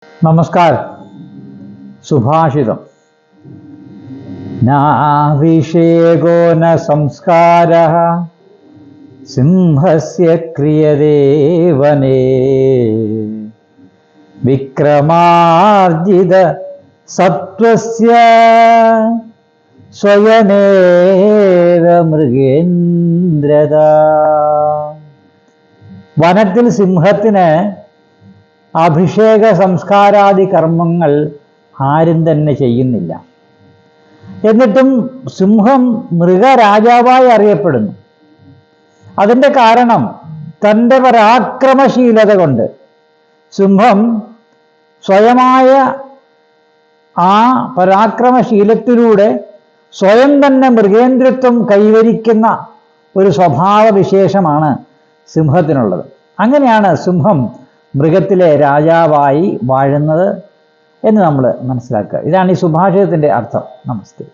നമസ്കാരം. സുഭാഷിതം. നാഭിഷേകോ ന സംസ്കാരഃ സിംഹസ്യ ക്രിയതേ വനേ വിക്രമാർജിത സത്വസ്യ സ്വയമേവ മൃഗേന്ദ്രത. വനത്തിൽ സിംഹത്തിന് അഭിഷേക സംസ്കാരാദി കർമ്മങ്ങൾ ആരും തന്നെ ചെയ്യുന്നില്ല. എന്നിട്ടും സിംഹം മൃഗരാജാവായി അറിയപ്പെടുന്നു. അതിൻ്റെ കാരണം തൻ്റെ പരാക്രമശീലത കൊണ്ട്. സിംഹം സ്വയമായ ആ പരാക്രമശീലത്തിലൂടെ സ്വയം തന്നെ മൃഗേന്ദ്രത്വം കൈവരിക്കുന്ന ഒരു സ്വഭാവവിശേഷമാണ് സിംഹത്തിനുള്ളത്. അങ്ങനെയാണ് സിംഹം മൃഗത്തിലെ രാജാവായി വാഴുന്നത് എന്ന് നമ്മൾ മനസ്സിലാക്കുക. ഇതാണ് ഈ സുഭാഷിതത്തിൻ്റെ അർത്ഥം. നമസ്തേ.